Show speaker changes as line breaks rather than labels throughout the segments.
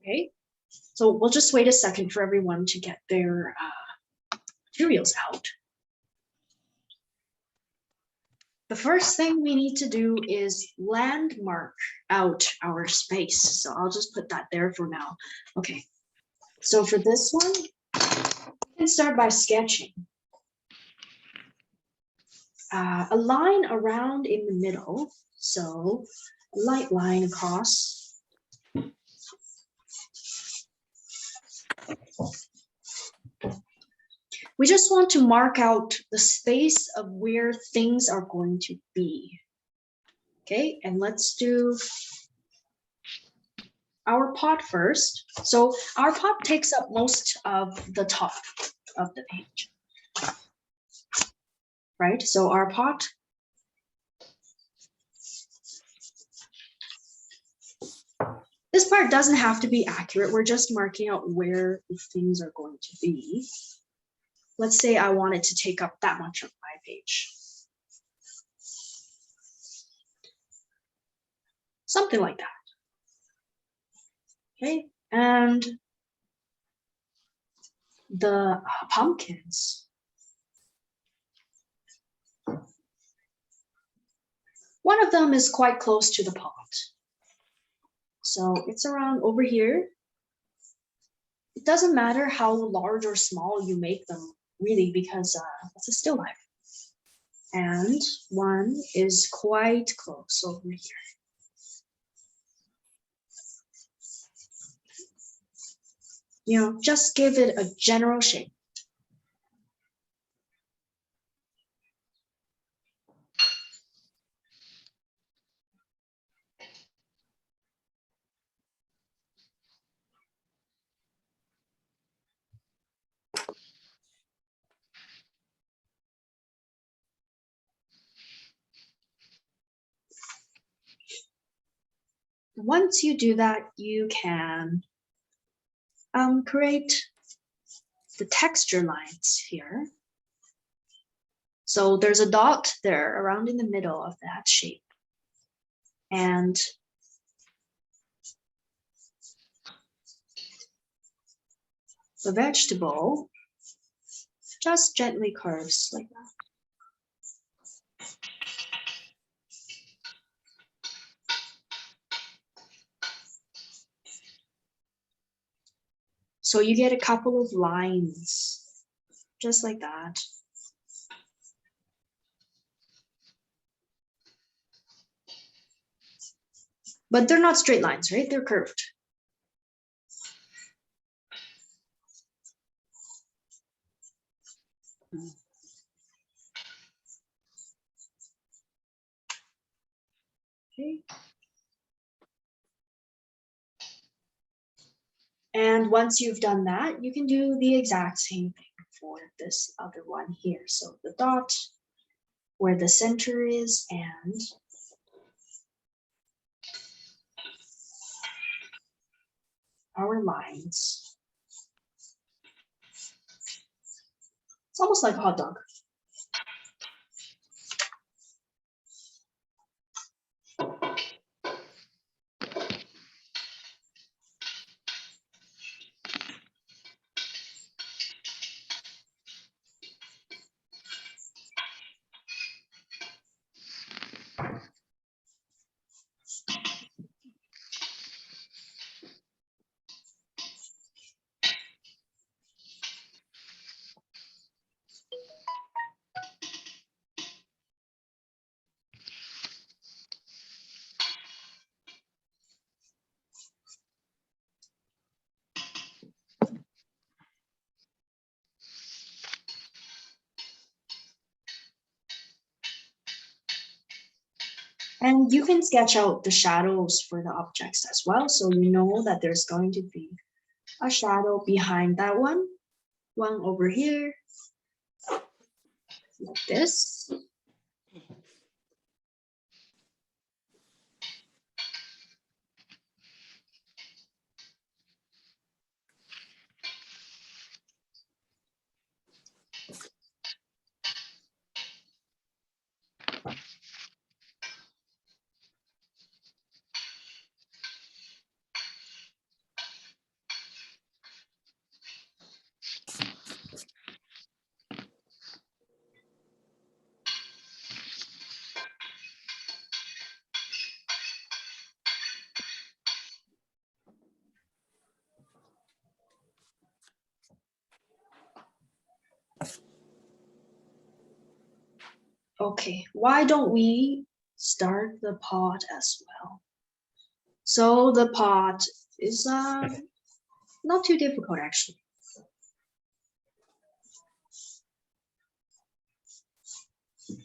Okay, so we'll just wait a second for everyone to get their materials out. The first thing we need to do is landmark out our space. So I'll just put that there for now. Okay, so for this one, you can start by sketching a line around in the middle. So light line across. We just want to mark out the space of where things are going to be. Okay, and let's do our pot first. So our pot takes up most of the top of the page, right? So our pot, this part doesn't have to be accurate. We're just marking out where the things are going to be. Let's say I wanted to take up that much of my page. Something like that. Okay, and the pumpkins. One of them is quite close to the pot. So it's around over here. It doesn't matter how large or small you make them, really, because it's a still life. And one is quite close over here. You know, just give it a general shape. Once you do that, you can create the texture lines here. So there's a dot there around in the middle of that shape. And the vegetable just gently curves like that. So you get a couple of lines, just like that. But they're not straight lines, right? They're curved. Okay. And once you've done that, you can do the exact same thing for this other one here. So the dot where the center is and our lines. It's almost like a hot dog. And you can sketch out the shadows for the objects as well. So you know that there's going to be a shadow behind that one over here, like this. Okay, why don't we start the pot as well? So the pot is not too difficult actually.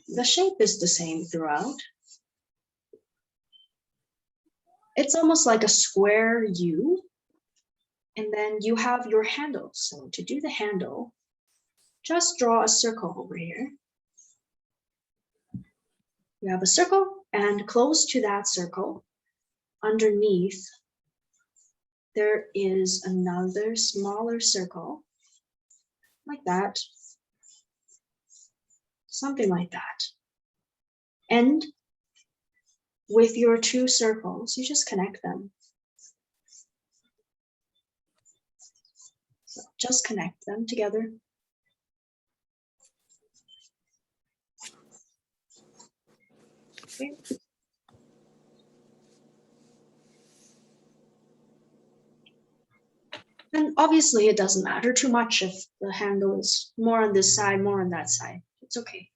The shape is the same throughout. It's almost like a square U, and then you have your handle. So to do the handle, just draw a circle over here. You have a circle, and close to that circle, underneath, there is another smaller circle, like that, something like that. And with your two circles, you just connect them. So just connect them together. Okay. And obviously it doesn't matter too much if the handle is more on this side, more on that side. It's okay.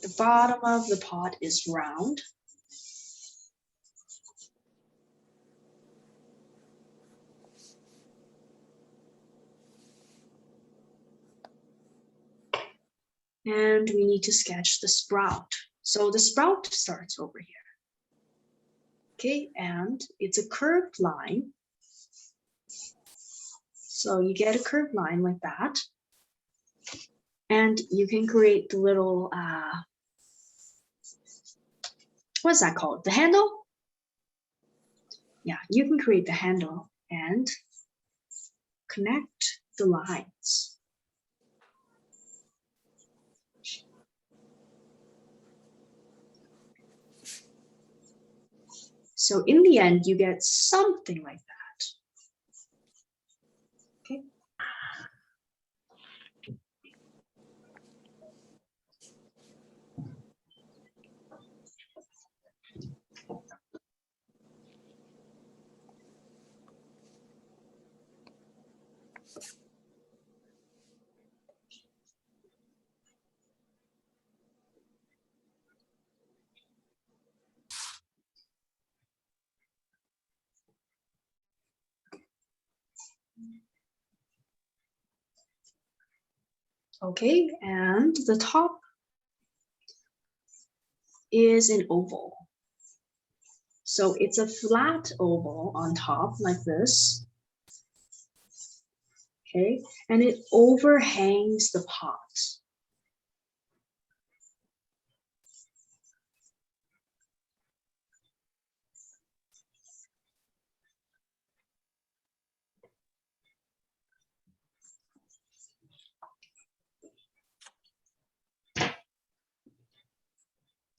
The bottom of the pot is round. And we need to sketch the sprout. So the sprout starts over here. Okay, and it's a curved line. So you get a curved line like that. And you can create the little, what's that called? The handle? Yeah, you can create the handle and connect the lines. So in the end, you get something like that. Okay. Okay, and the top is an oval. So it's a flat oval on top like this. Okay, and it overhangs the pot.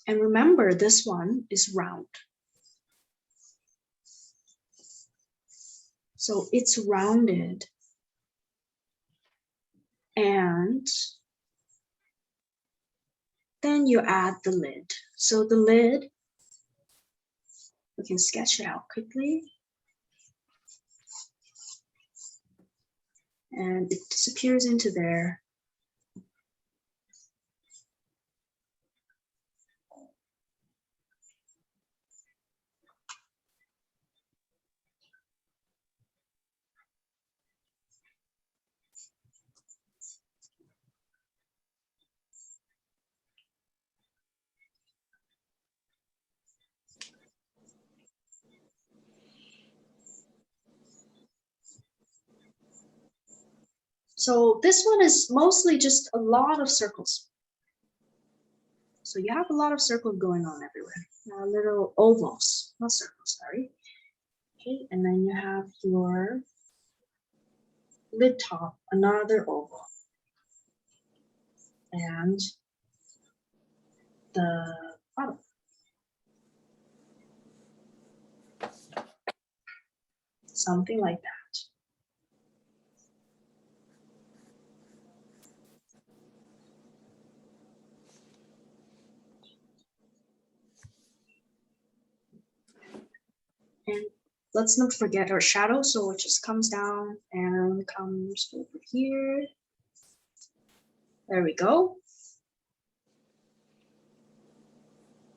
And remember, this one is round. So it's rounded. And then you add the lid. So the lid, we can sketch it out quickly. And it disappears into there. So this one is mostly just a lot of circles. So you have a lot of circles going on everywhere. Little ovals, not circles, sorry. Okay, and then you have your lid top, another oval. And the bottom. Something like that. And let's not forget our shadow, so it just comes down and comes over here. There we go.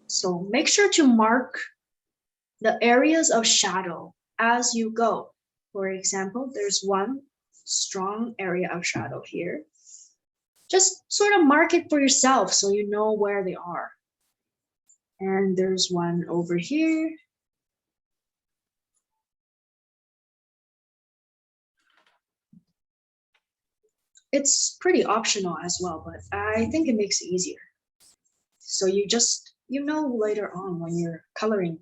So make sure to mark the areas of shadow as you go. For example, there's one strong area of shadow here. Just sort of mark it for yourself so you know where they are. And there's one over here. It's pretty optional as well, but I think it makes it easier. So you know later on when you're coloring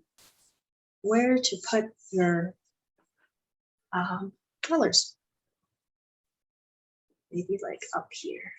where to put your colors. Maybe like up here.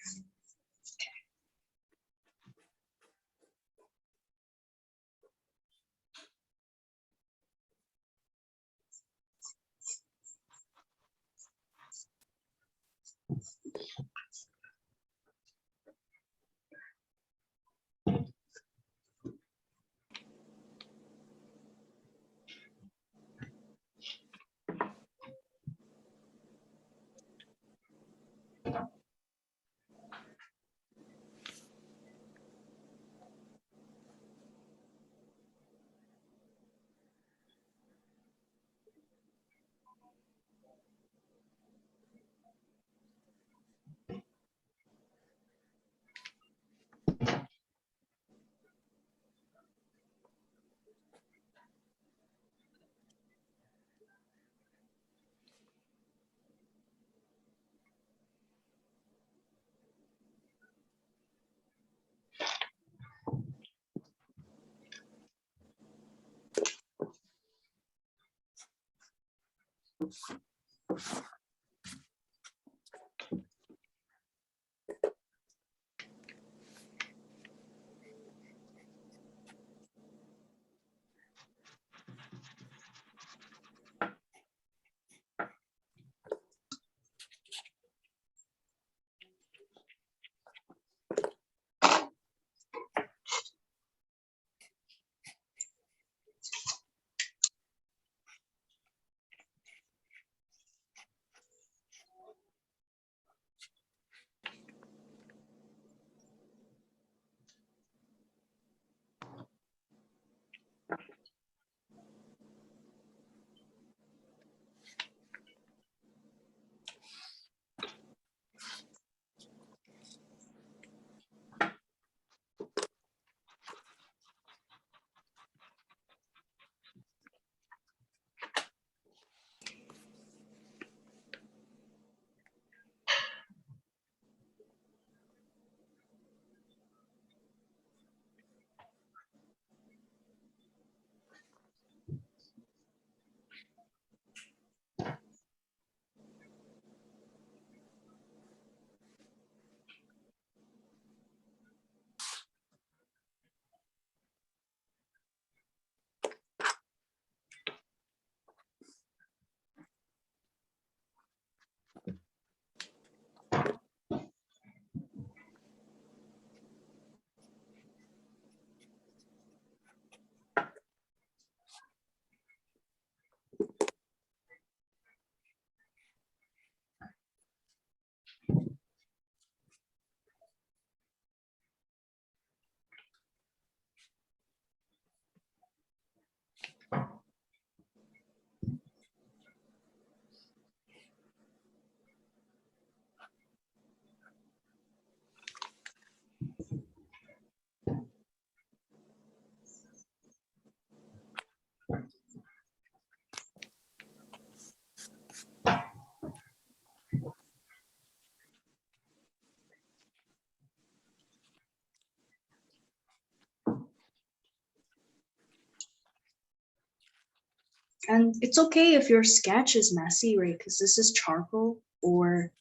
And it's okay if your sketch is messy, right? Because this is charcoal, or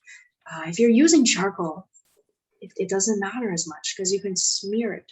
if you're using charcoal, it doesn't matter as much because you can smear it.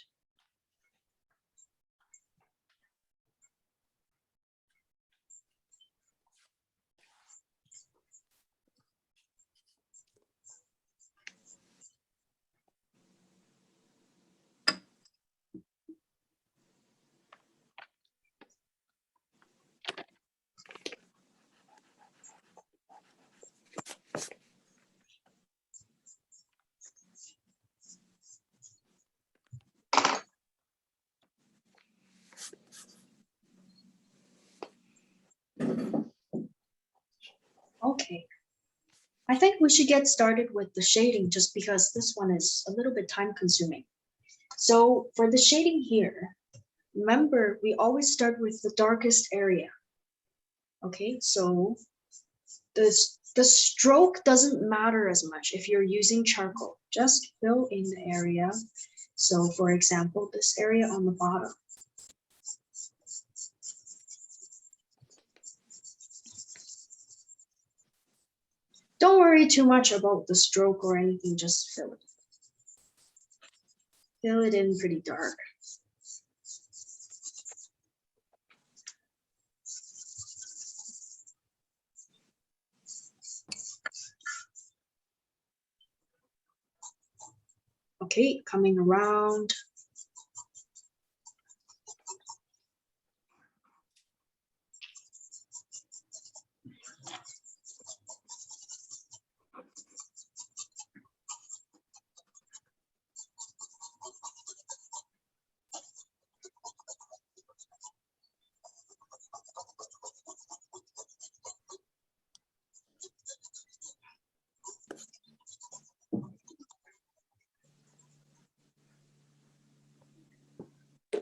Okay. I think we should get started with the shading just because this one is a little bit time consuming. So for the shading here, remember we always start with the darkest area. Okay, so the stroke doesn't matter as much if you're using charcoal. Just fill in the area. So for example, this area on the bottom. Don't worry too much about the stroke or anything, just fill it. Fill it in pretty dark. Okay, coming around.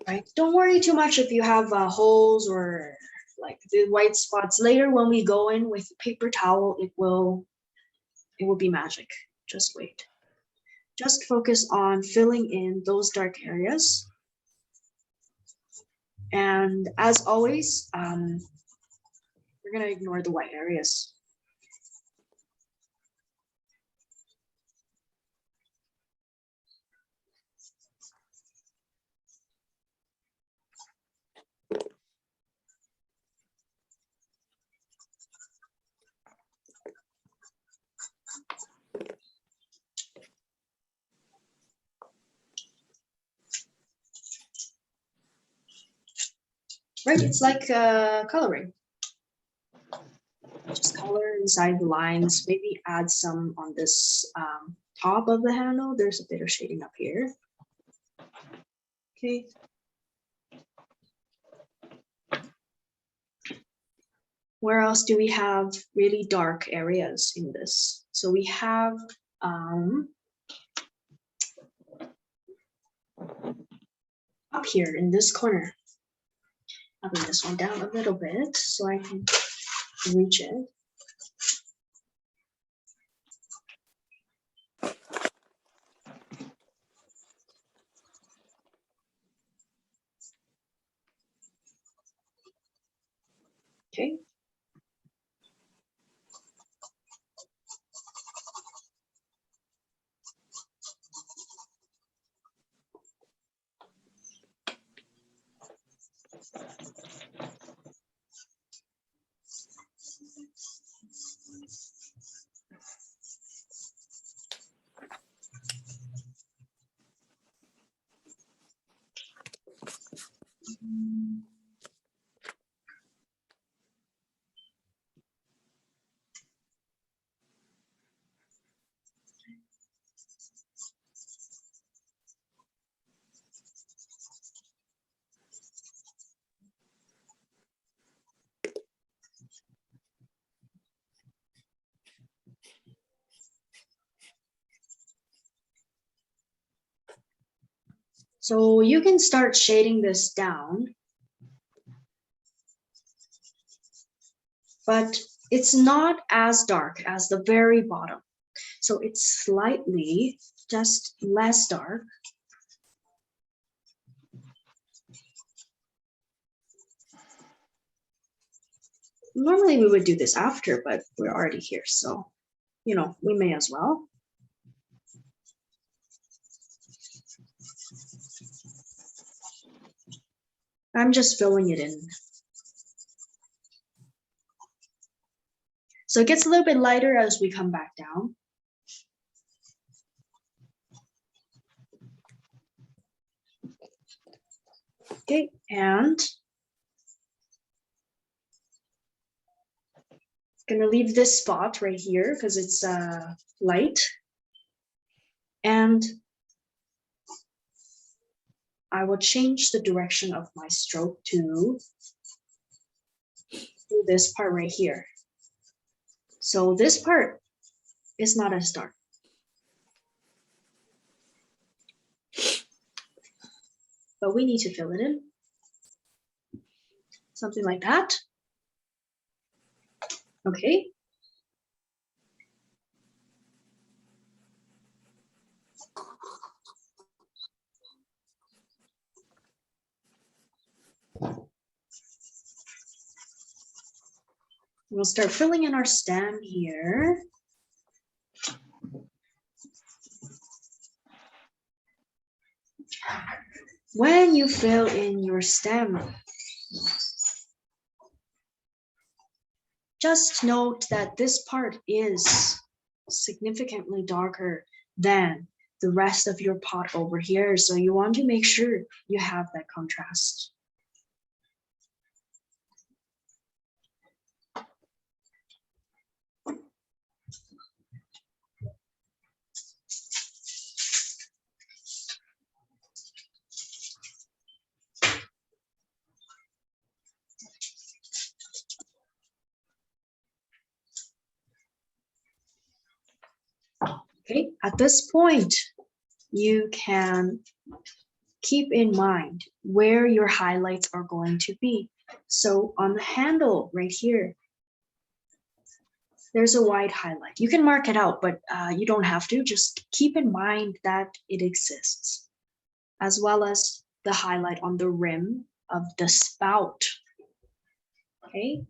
Right, don't worry too much if you have holes or like the white spots. Later when we go in with paper towel, it will be magic. Just wait. Just focus on filling in those dark areas. And as always, we're gonna ignore the white areas. Right, it's like coloring. Just color inside the lines, maybe add some on this top of the handle. There's a bit of shading up here. Okay. Where else do we have really dark areas in this? So we have up here in this corner. I'll bring this one down a little bit so I can reach it. Okay. So you can start shading this down, but it's not as dark as the very bottom. So it's slightly just less dark. Normally we would do this after, but we're already here. So, you know, we may as well. I'm just filling it in. So it gets a little bit lighter as we come back down. Okay, and gonna leave this spot right here because it's light. And I will change the direction of my stroke to this part right here. So this part is not as dark. But we need to fill it in. Something like that. Okay. We'll start filling in our stem here. When you fill in your stem, just note that this part is significantly darker than the rest of your pot over here. So you want to make sure you have that contrast. Okay, at this point, you can keep in mind where your highlights are going to be. So on the handle right here, there's a white highlight. You can mark it out, but you don't have to. Just keep in mind that it exists, as well as the highlight on the rim of the spout. Okay.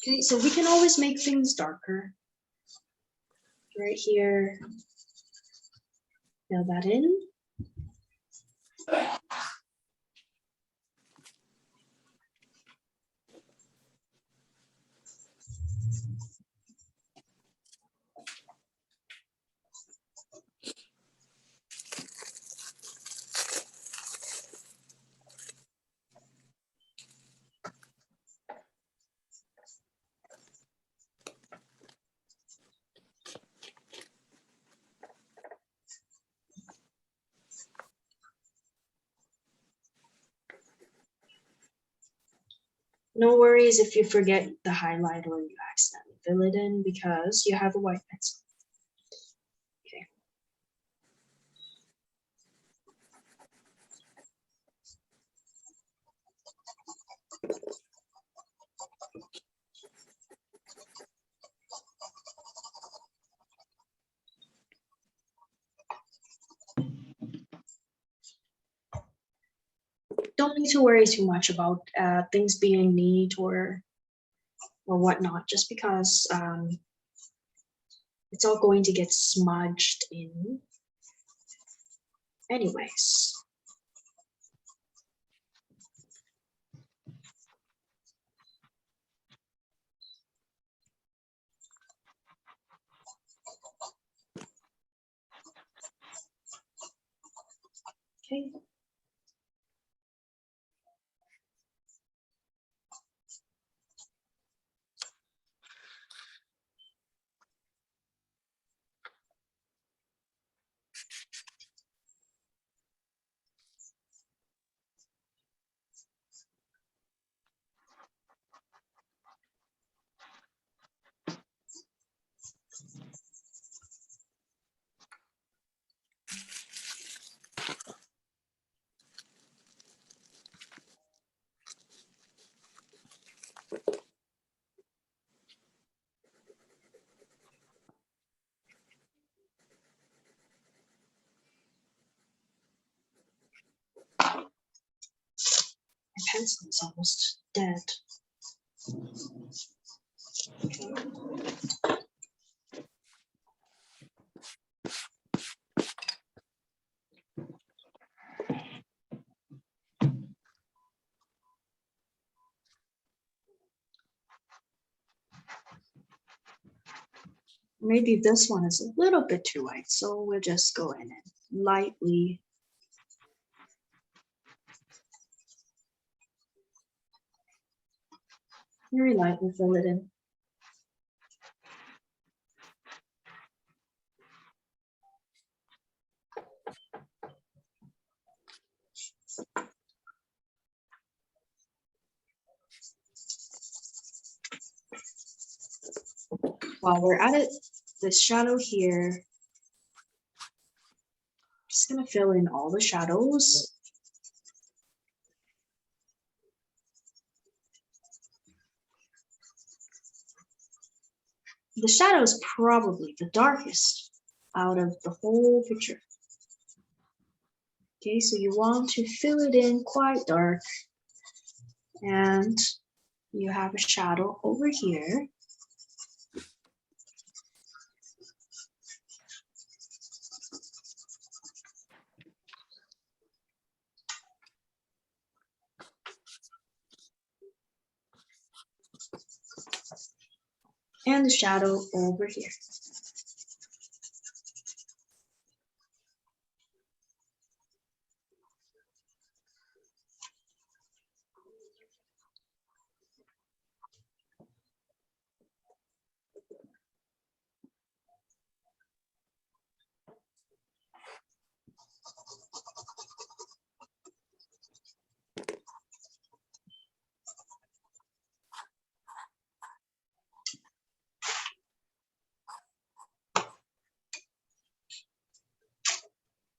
Okay, so we can always make things darker. Right here, fill that in. No worries if you forget the highlight or you accidentally fill it in because you have a white pencil. Okay. Don't need to worry too much about things being neat or whatnot, just because it's all going to get smudged in anyways. Okay. My pencil is almost dead. Okay. Maybe this one is a little bit too white, so we'll just go in and lightly very lightly fill it in. While we're at it, this shadow here, just gonna fill in all the shadows. The shadow is probably the darkest out of the whole picture. Okay, so you want to fill it in quite dark, and you have a shadow over here. And the shadow over here.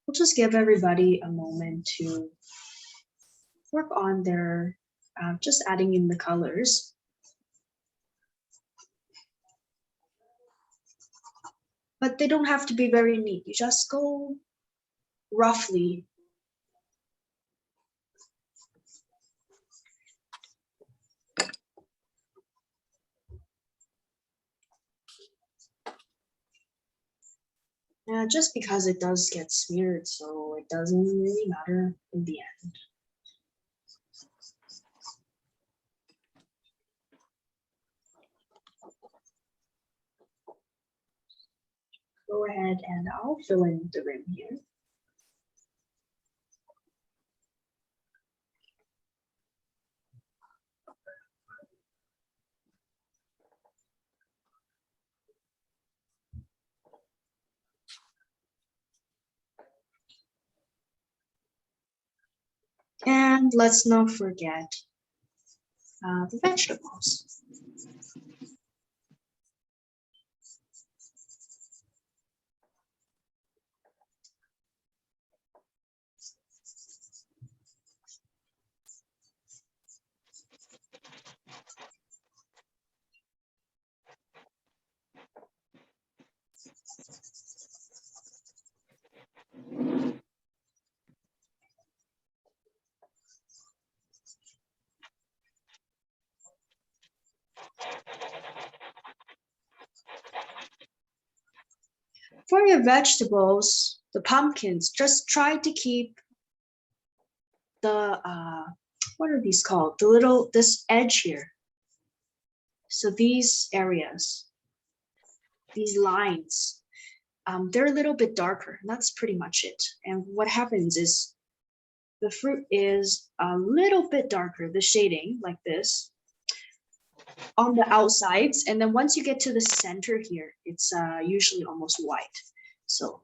We'll just give everybody a moment to work on their, just adding in the colors. But they don't have to be very neat. You just go roughly. Just because it does get smeared, so it doesn't really matter in the end. Go ahead and I'll fill in the rim here. And let's not forget the vegetables. For your vegetables, the pumpkins, just try to keep the, what are these called? The little, this edge here. So these areas, these lines, they're a little bit darker. And that's pretty much it. And what happens is the fruit is a little bit darker, the shading like this, on the outsides, and then once you get to the center here, it's usually almost white. So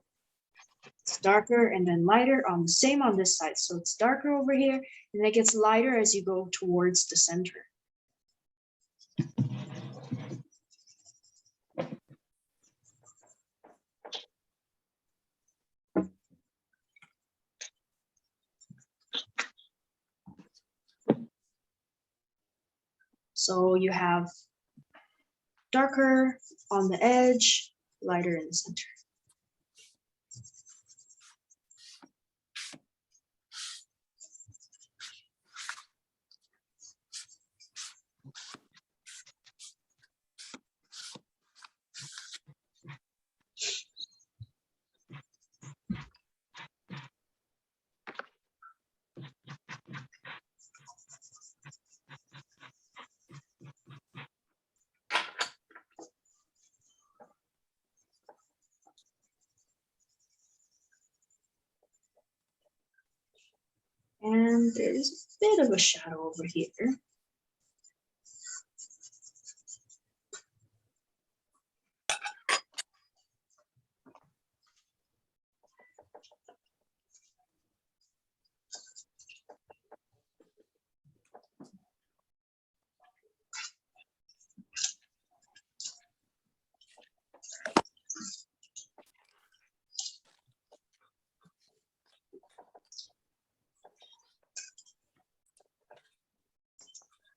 it's darker and then lighter on the same on this side. So it's darker over here, and it gets lighter as you go towards the center. So you have darker on the edge, lighter in the center. And there's a bit of a shadow over here.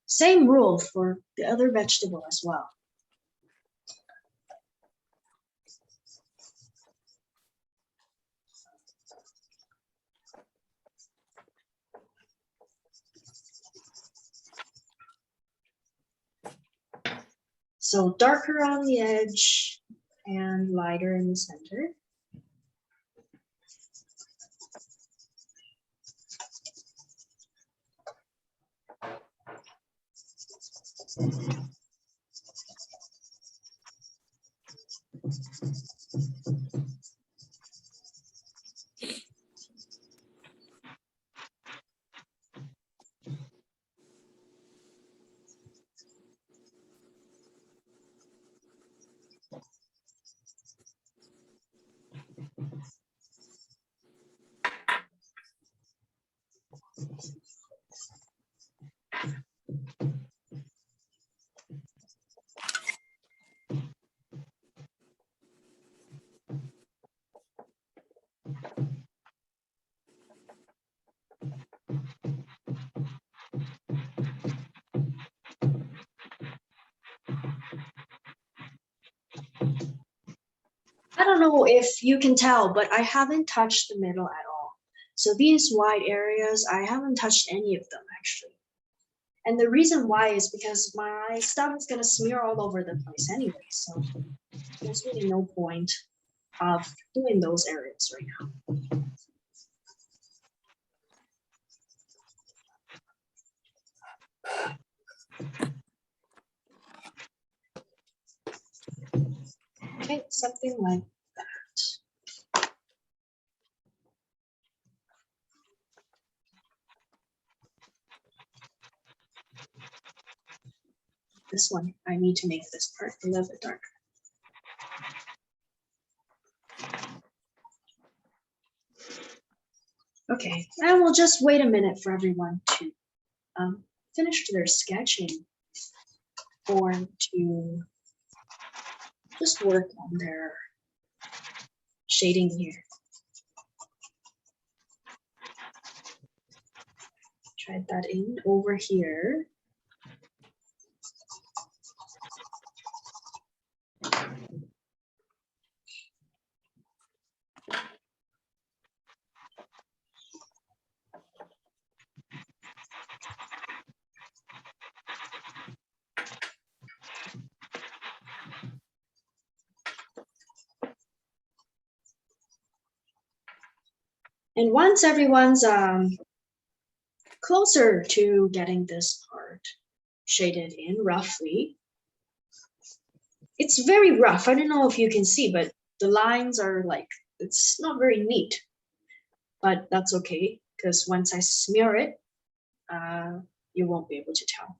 Same rule for the other vegetable as well. So darker on the edge and lighter in the center. I don't know if you can tell, but I haven't touched the middle at all. So these white areas, I haven't touched any of them actually. And the reason why is because my stuff is gonna smear all over the place anyway. So there's really no point of doing those areas right now. Okay, something like that. This one, I need to make this part a little bit darker. Okay, and we'll just wait a minute for everyone to finish their sketching or to just work on their shading here. Try that in over here. And once everyone's closer to getting this part shaded in roughly, it's very rough. I don't know if you can see, but the lines are like, it's not very neat, but that's okay because once I smear it, you won't be able to tell.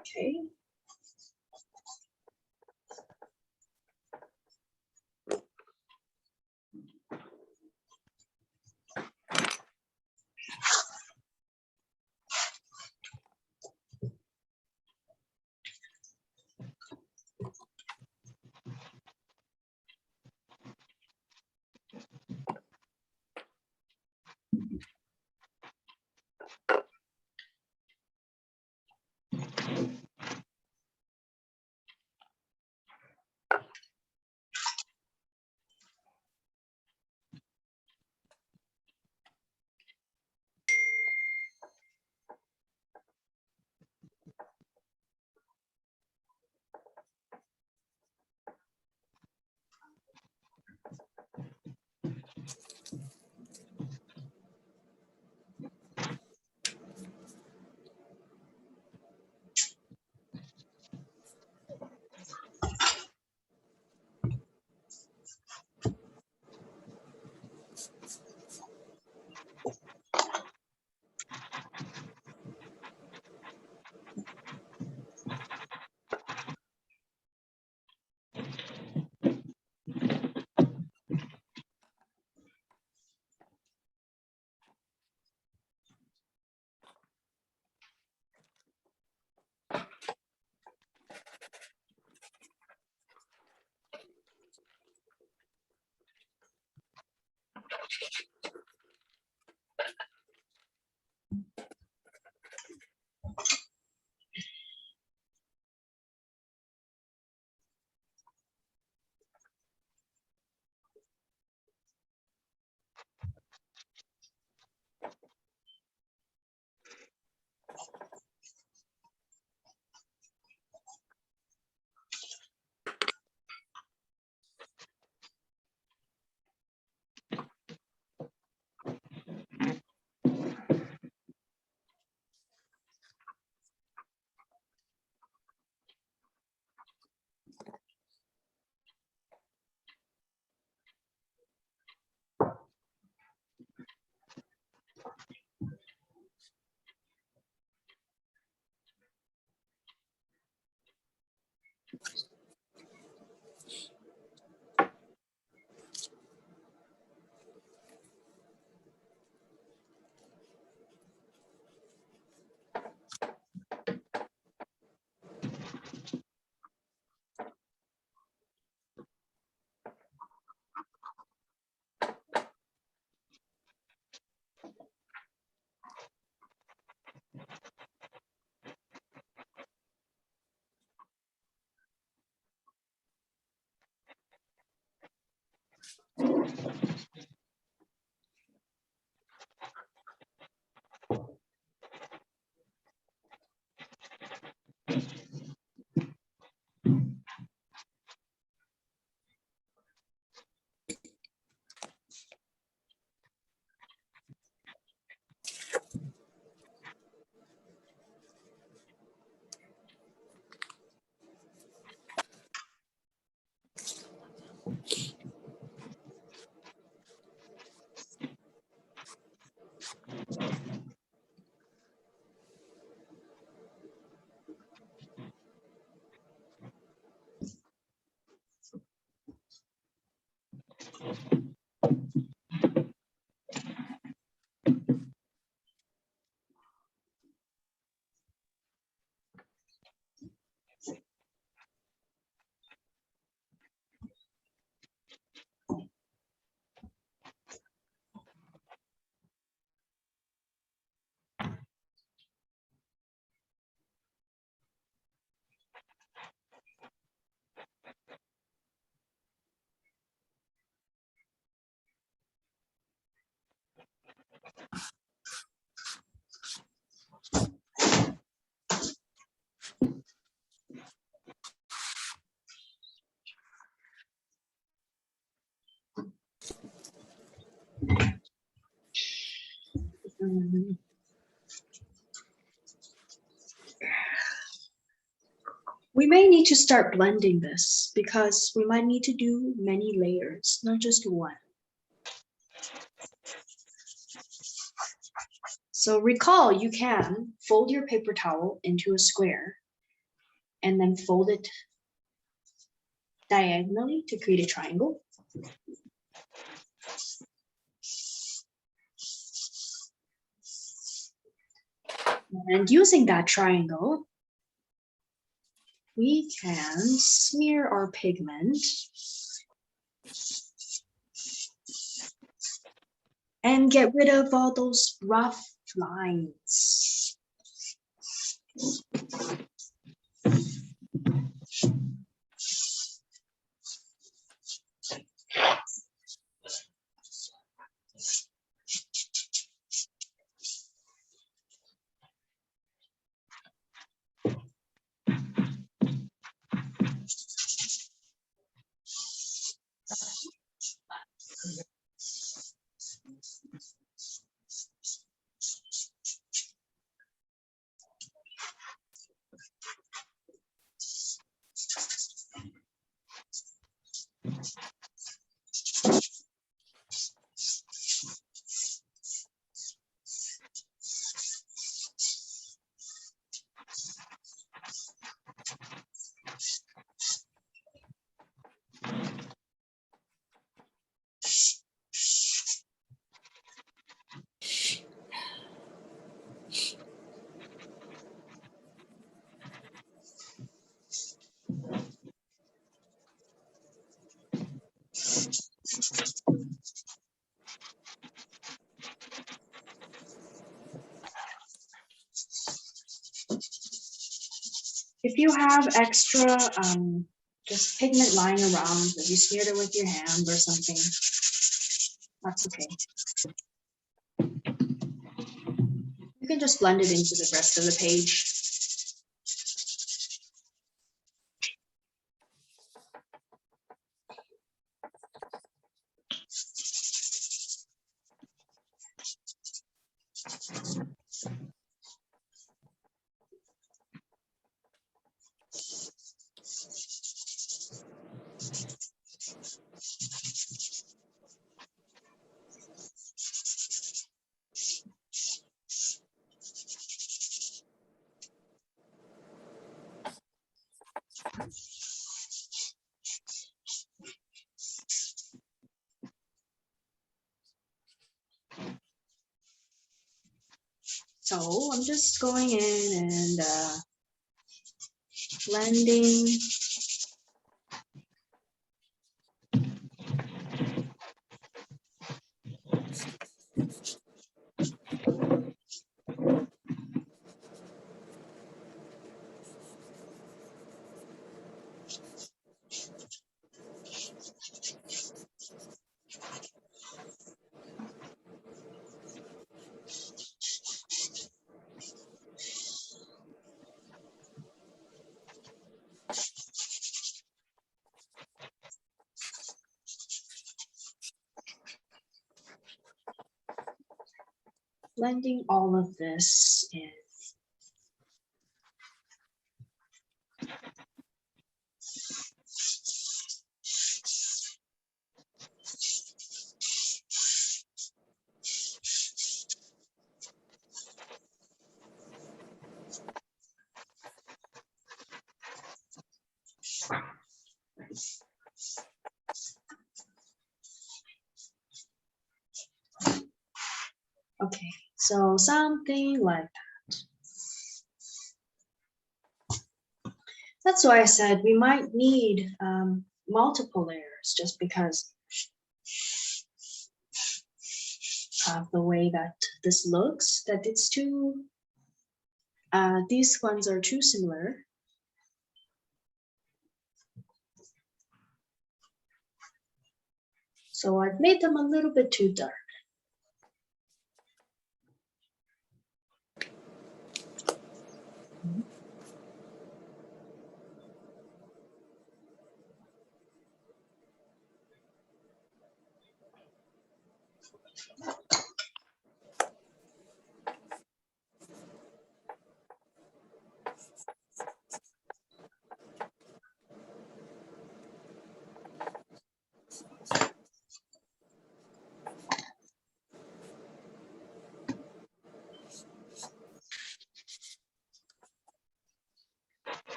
Okay. We may need to start blending this because we might need to do many layers, not just one. So recall, you can fold your paper towel into a square and then fold it diagonally to create a triangle. And using that triangle, we can smear our pigment and get rid of all those rough lines. If you have extra just pigment lying around that you smeared it with your hand or something, that's okay. You can just blend it into the rest of the page. So I'm just going in and blending. Blending all of this in. Okay, so something like that. That's why I said we might need multiple layers just because of the way that this looks, that it's too, these ones are too similar. So I've made them a little bit too dark.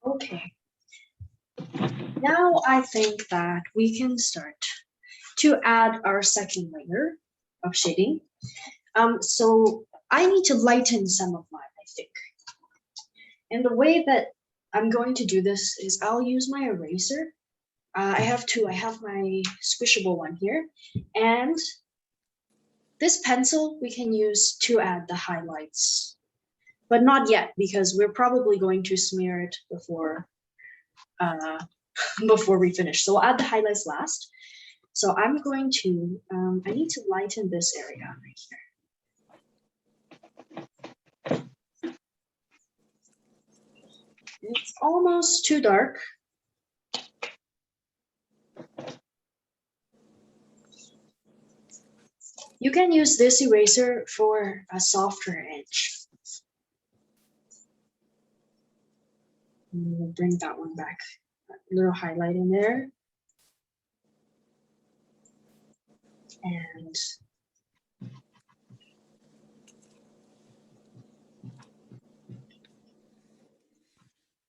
Okay. Now I think that we can start to add our second layer of shading. So I need to lighten some of mine, I think. And the way that I'm going to do this is I'll use my eraser. I have two. I have my squishable one here, and this pencil we can use to add the highlights, but not yet because we're probably going to smear it before before we finish. So we'll add the highlights last. So I'm going to, I need to lighten this area right here. It's almost too dark. You can use this eraser for a softer edge. We'll bring that one back. A little highlight in there. And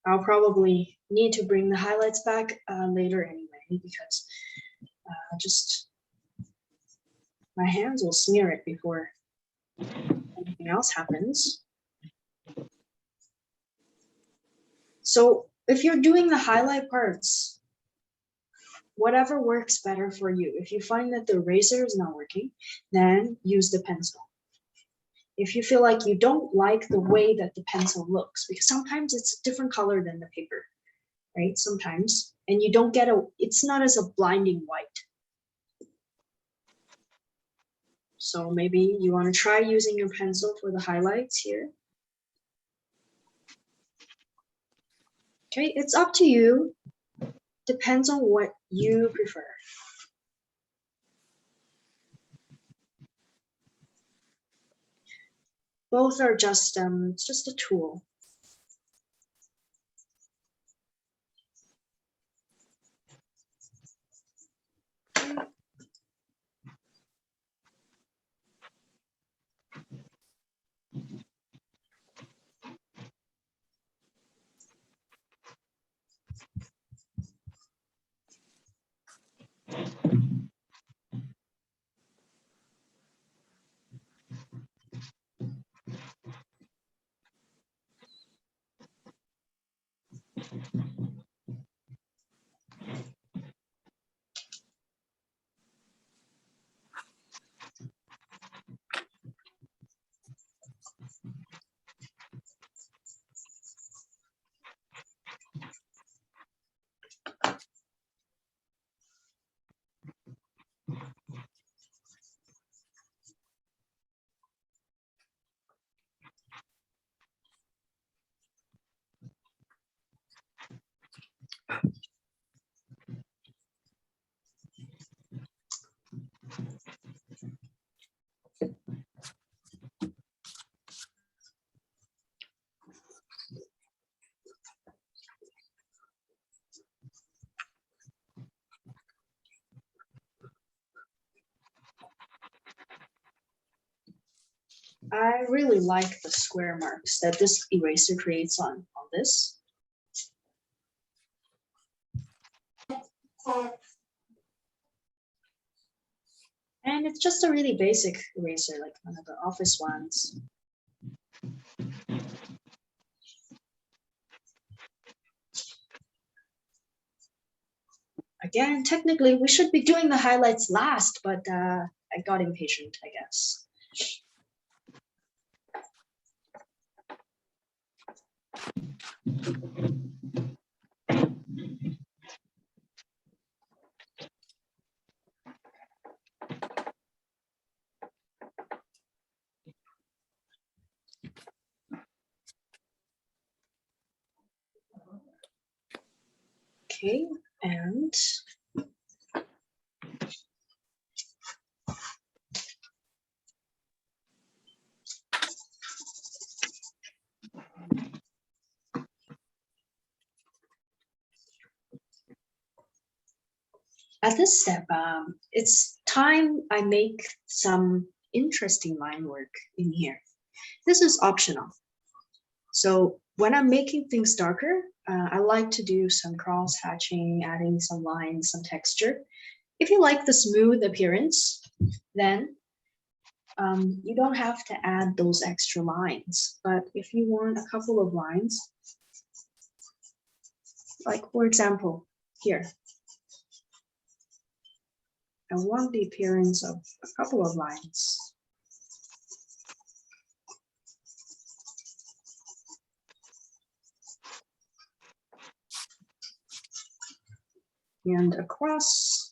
I'll probably need to bring the highlights back later anyway, because just my hands will smear it before anything else happens. So if you're doing the highlight parts, whatever works better for you. If you find that the eraser is not working, then use the pencil. If you feel like you don't like the way that the pencil looks, because sometimes it's a different color than the paper, right? Sometimes, and you don't get it's not as a blinding white. So maybe you want to try using your pencil for the highlights here. Okay, it's up to you. Depends on what you prefer. Both are just it's just a tool. I really like the square marks that this eraser creates on this. And it's just a really basic eraser, like one of the office ones. Again, technically, we should be doing the highlights last, but I got impatient, I guess. Okay, and at this step, it's time I make some interesting line work in here. This is optional. So when I'm making things darker, I like to do some cross hatching, adding some lines, some texture. If you like the smooth appearance, then you don't have to add those extra lines. But if you want a couple of lines, like for example, here, I want the appearance of a couple of lines. And across.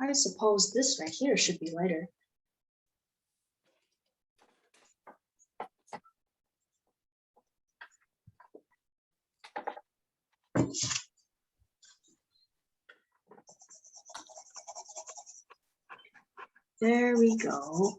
I suppose this right here should be lighter. There we go.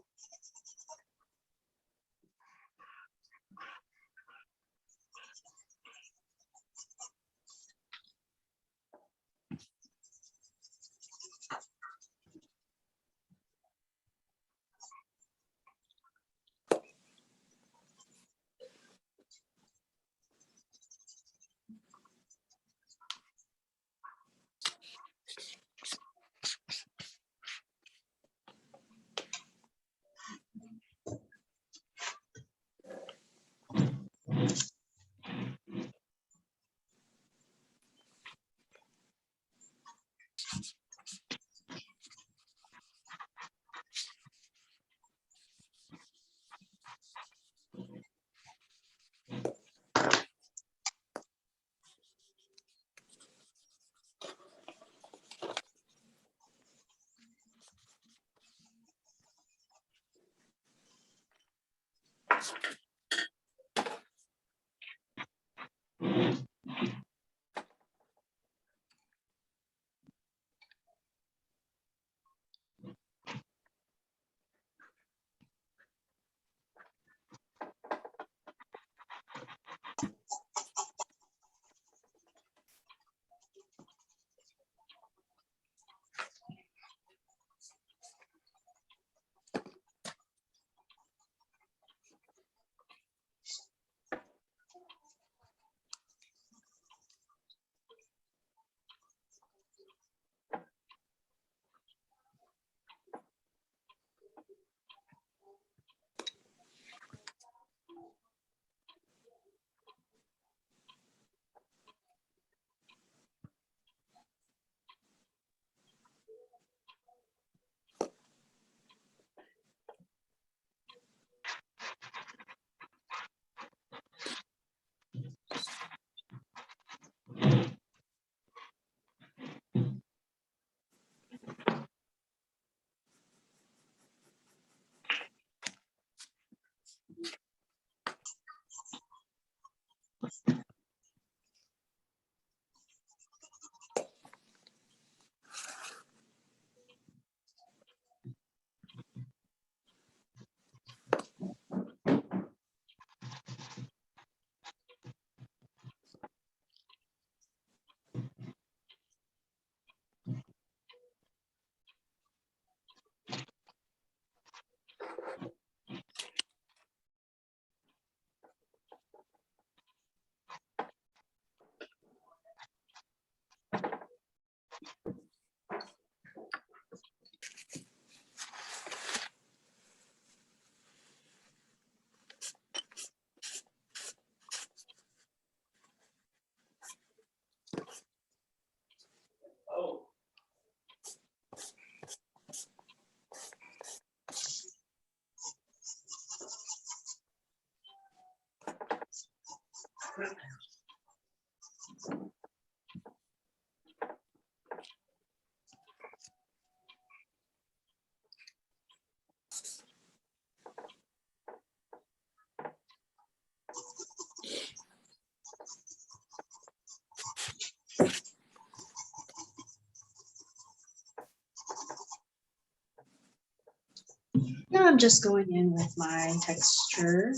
Now I'm just going in with my texture.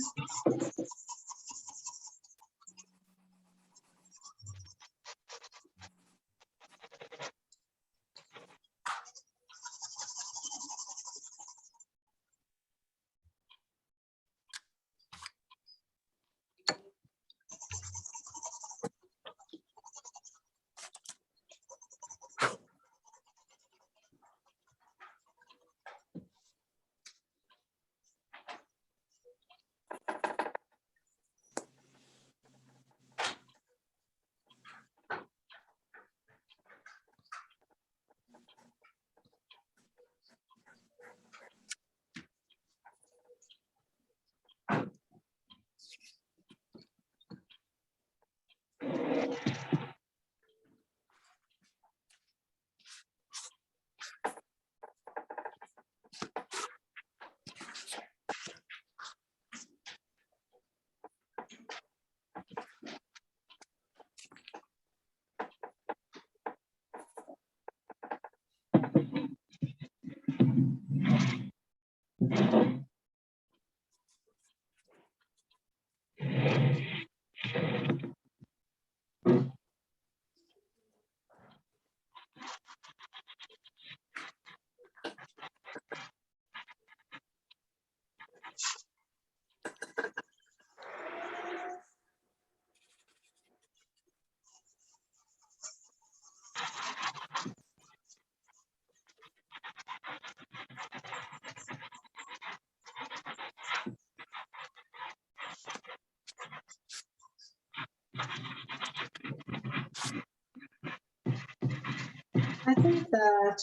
I think that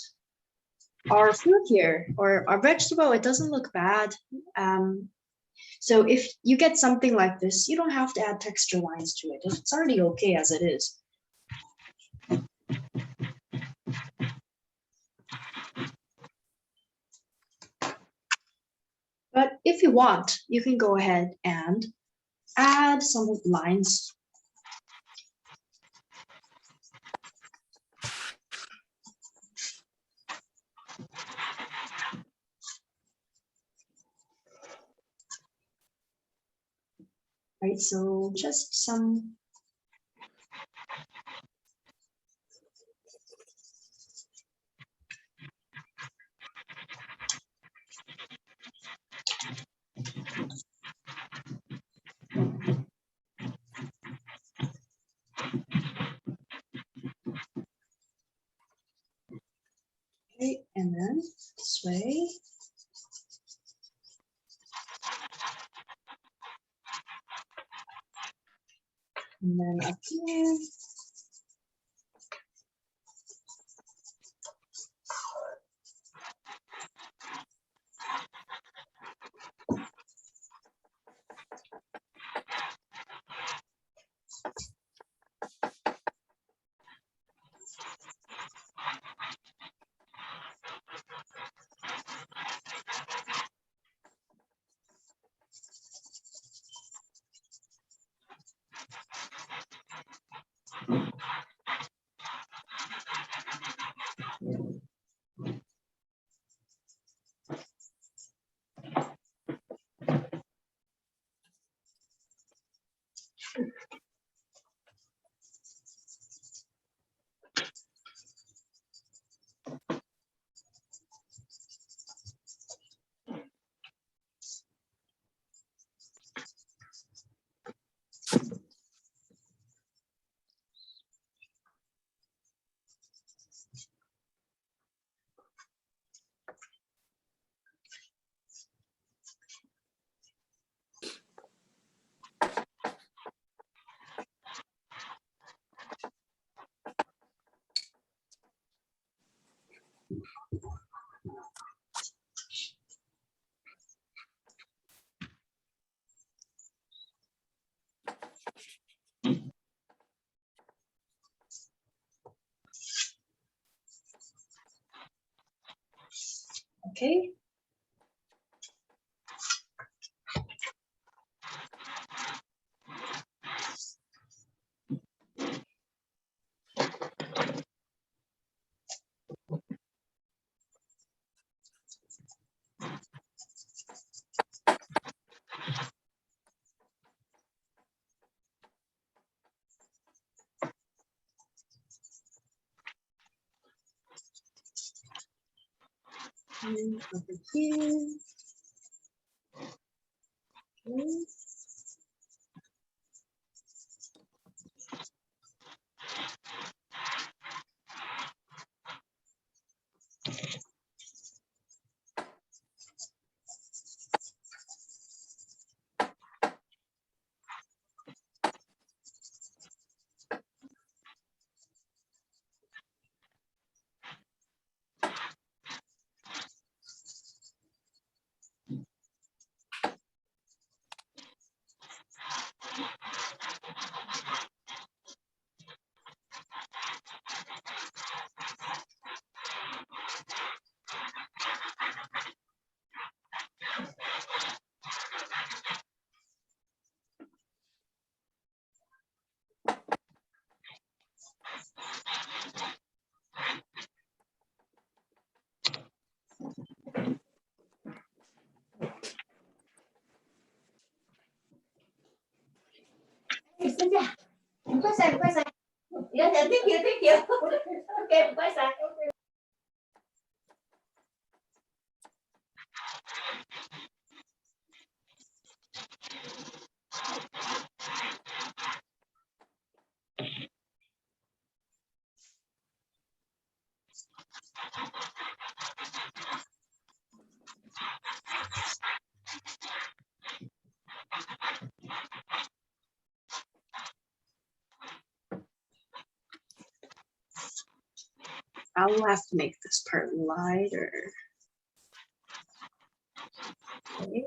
our fruit here or our vegetable, it doesn't look bad. So if you get something like this, you don't have to add texture lines to it. It's already okay as it is. But if you want, you can go ahead and add some lines. Right, so just some okay, and then this way. And then up here. Okay. And over here. Okay.
Không có sai, không có sai. Dạ, dạ, thank you. Ok, không có sai.
I will have to make this part lighter. Okay.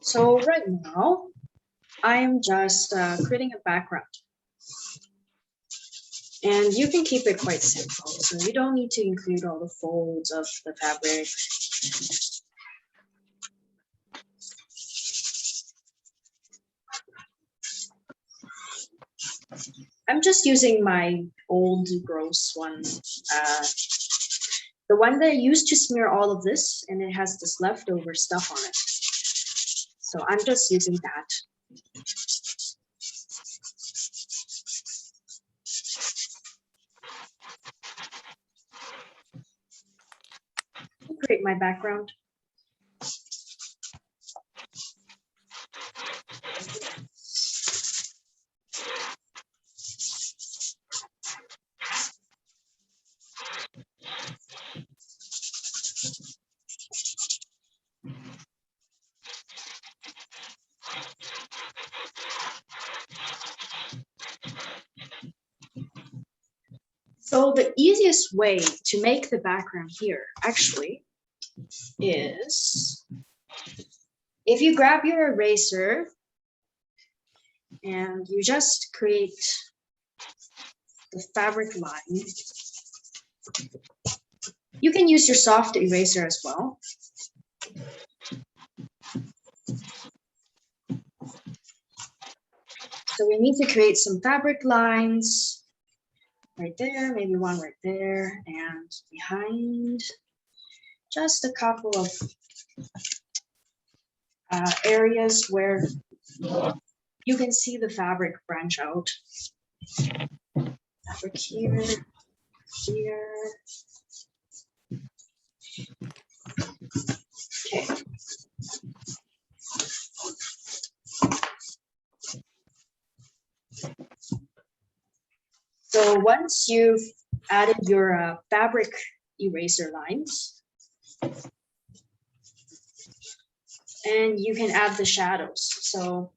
So right now, I am just creating a background. And you can keep it quite simple. So you don't need to include all the folds of the fabric. I'm just using my old gross one. The one that I used to smear all of this, and it has this leftover stuff on it. So I'm just using that. Create my background. So the easiest way to make the background here actually is if you grab your eraser and you just create the fabric line. You can use your soft eraser as well. So we need to create some fabric lines right there, maybe one right there, and behind just a couple of areas where you can see the fabric branch out. Fabric here, here. Okay. So once you've added your fabric eraser lines, and you can add the shadows. So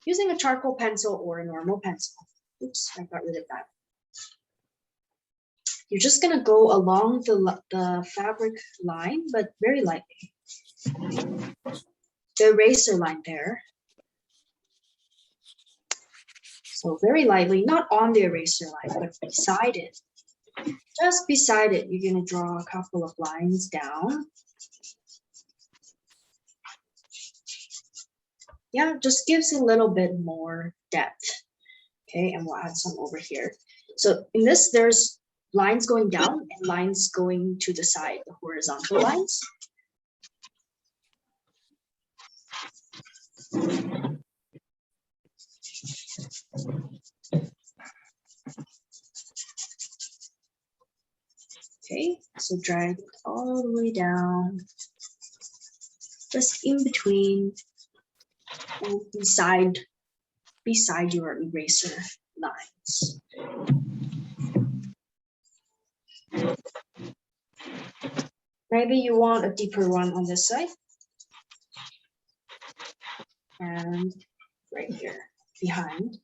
using a charcoal pencil or a normal pencil. Oops, I got rid of that. You're just gonna go along the fabric line, but very lightly. The eraser line there. So very lightly, not on the eraser line, but beside it. Just beside it, you're gonna draw a couple of lines down. Yeah, just gives a little bit more depth. Okay, and we'll add some over here. So in this, there's lines going down and lines going to the side, the horizontal lines. Okay, so drag it all the way down, just in between, and beside your eraser lines. Maybe you want a deeper one on this side. And right here, behind.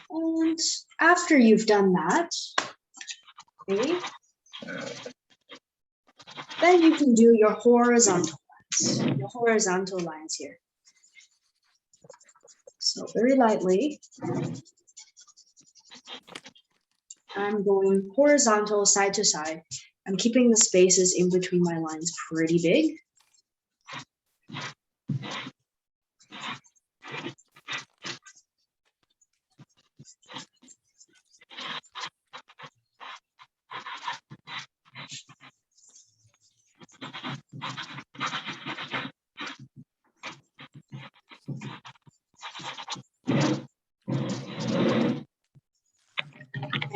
And after you've done that, okay, then you can do your horizontal lines here. So very lightly, I'm going horizontal side to side. I'm keeping the spaces in between my lines pretty big.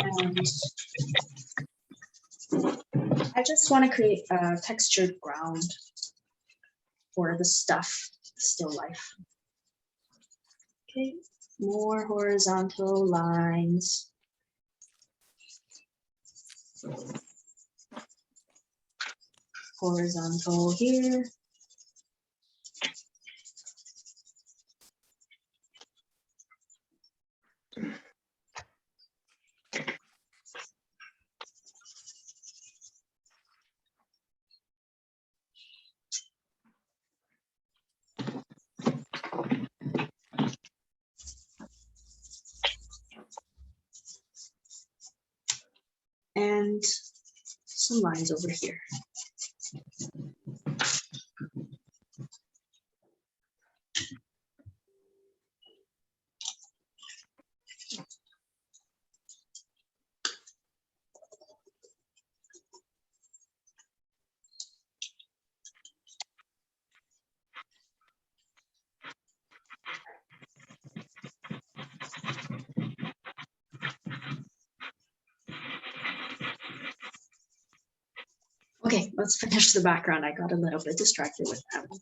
And I just want to create a textured ground for the stuff, still life. Okay, more horizontal lines. Horizontal here. And some lines over here. Okay, let's finish the background. I got a little bit distracted with that one.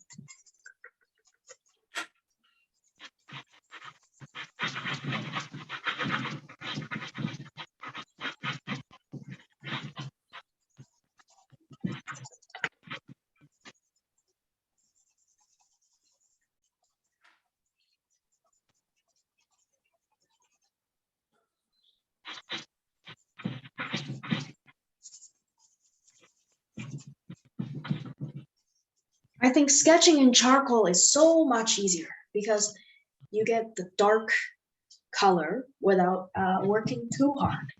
I think sketching in charcoal is so much easier because you get the dark color without working too hard.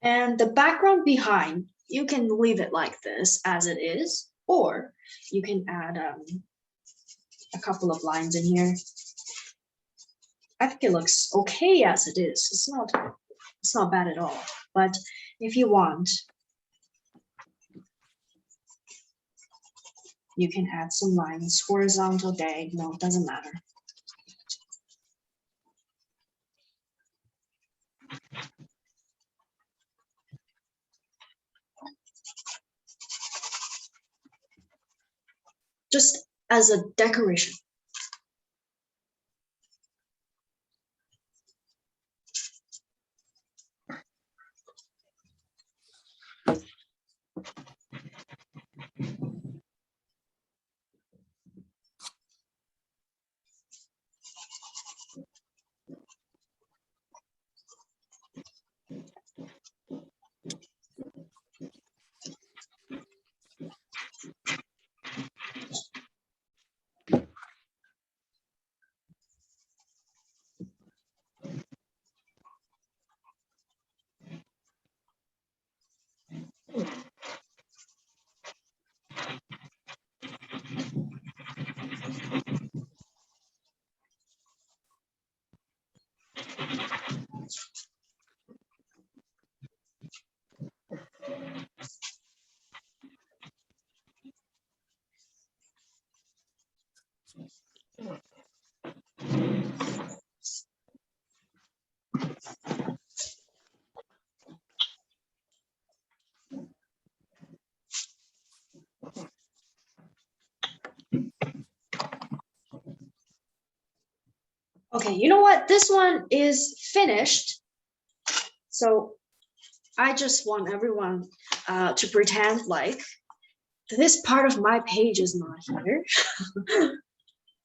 And the background behind, you can leave it like this as it is, or you can add a couple of lines in here. it looks okay as it is. It's not bad at all. But if you want, you can add some lines, horizontal, diagonal, doesn't matter. Just as a decoration. Okay, you know what? This one is finished. So I just want everyone to pretend like this part of my page is not here.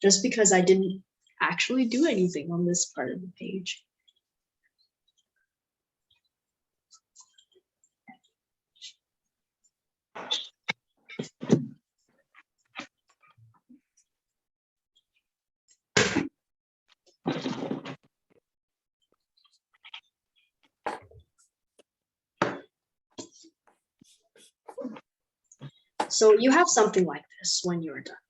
Just because I didn't actually do anything on this part of the page. So you have something like this when you're done.